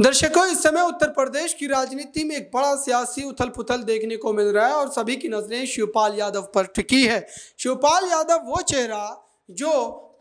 दर्शकों, इस समय उत्तर प्रदेश की राजनीति में एक बड़ा सियासी उथल पुथल देखने को मिल रहा है और सभी की नजरें शिवपाल यादव पर टिकी है। शिवपाल यादव वो चेहरा जो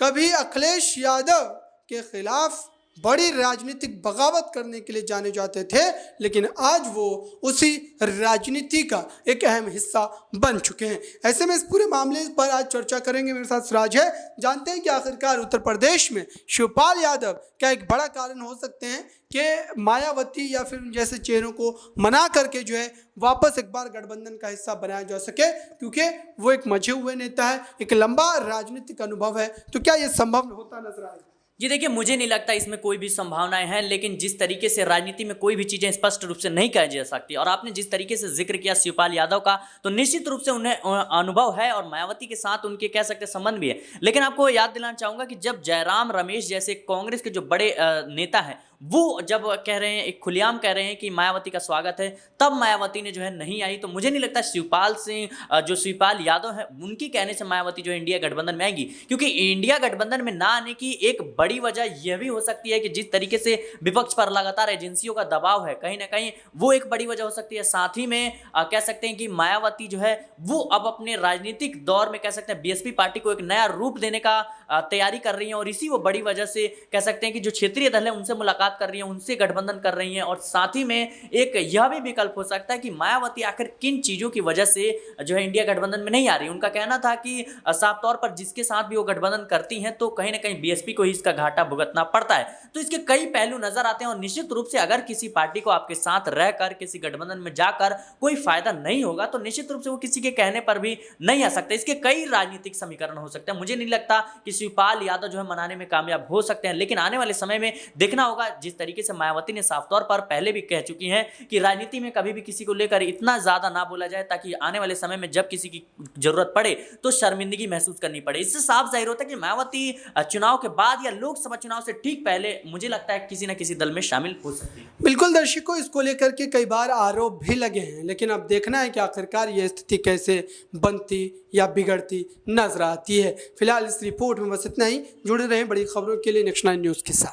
कभी अखिलेश यादव के खिलाफ बड़ी राजनीतिक बगावत करने के लिए जाने जाते थे, लेकिन आज वो उसी राजनीति का एक अहम हिस्सा बन चुके हैं। ऐसे में इस पूरे मामले पर आज चर्चा करेंगे। मेरे साथ सिराज है। जानते हैं कि आखिरकार उत्तर प्रदेश में शिवपाल यादव क्या एक बड़ा कारण हो सकते हैं कि मायावती या फिर जैसे चेहरों को मना करके जो है वापस एक बार गठबंधन का हिस्सा बनाया जा सके, क्योंकि वो एक मजे हुए नेता है, एक लंबा राजनीतिक अनुभव है। तो क्या ये संभव होता नजर आएगा? जी देखिए, मुझे नहीं लगता इसमें कोई भी संभावनाएं हैं, लेकिन जिस तरीके से राजनीति में कोई भी चीज़ें स्पष्ट रूप से नहीं कही जा सकती और आपने जिस तरीके से जिक्र किया शिवपाल यादव का, तो निश्चित रूप से उन्हें अनुभव है और मायावती के साथ उनके कह सकते संबंध भी है। लेकिन आपको याद दिलाना चाहूँगा कि जब जयराम रमेश जैसे कांग्रेस के जो बड़े नेता हैं वो जब कह रहे हैं, एक खुलेआम कह रहे हैं कि मायावती का स्वागत है, तब मायावती ने जो है नहीं आई। तो मुझे नहीं लगता शिवपाल यादव है उनकी कहने से मायावती जो इंडिया गठबंधन में आएगी, क्योंकि इंडिया गठबंधन में ना आने की एक बड़ी वजह यह भी हो सकती है कि जिस तरीके से विपक्ष पर लगातार एजेंसियों का दबाव है, कहीं ना कहीं वो एक बड़ी वजह हो सकती है। साथ ही में कह सकते हैं कि मायावती जो है वो अब अपने राजनीतिक दौर में कह सकते हैं बीएसपी पार्टी को एक नया रूप देने का तैयारी कर रही है और इसी वो बड़ी वजह से कह सकते हैं कि जो क्षेत्रीय दल है उनसे मुलाकात कर रही है, उनसे गठबंधन कर रही हैं। और साथ ही में एक यह भी विकल्प हो सकता है कि मायावती आखिर किन चीजों की वजह से जो है इंडिया गठबंधन में नहीं आ रही। उनका कहना था कि साफ तौर पर जिसके साथ भी वो गठबंधन करती हैं तो कहीं ना कहीं बीएसपी को ही इसका घाटा भुगतना पड़ता है। तो इसके कई पहलू नजर आते हैं और निश्चित रूप से अगर किसी पार्टी को आपके साथ रहकर किसी गठबंधन में जाकर कोई फायदा नहीं होगा तो निश्चित रूप से वो किसी के कहने पर भी नहीं आ सकता। इसके कई राजनीतिक समीकरण हो सकते हैं। मुझे नहीं लगता कि शिवपाल यादव जो है मनाने में कामयाब हो सकते हैं, लेकिन आने वाले समय में देखना होगा। जिस तरीके से मायावती ने साफ तौर पर पहले भी कह चुकी हैं कि राजनीति में कभी भी किसी को लेकर इतना ज्यादा ना बोला जाए ताकि आने वाले समय में जब किसी की जरूरत पड़े तो शर्मिंदगी महसूस करनी पड़े। इससे साफ जाहिर होता है कि मायावती चुनाव के बाद या लोकसभा चुनाव से ठीक पहले मुझे लगता है किसी न किसी दल में शामिल हो सकती है। बिल्कुल दर्शकों, इसको लेकर के कई बार आरोप भी लगे हैं, लेकिन अब देखना है कि आखिरकार यह स्थिति कैसे बनती या बिगड़ती नजर आती है। फिलहाल इस रिपोर्ट में बस इतना ही। जुड़े रहें बड़ी खबरों के लिए नेक्स्ट 9 न्यूज़ के साथ।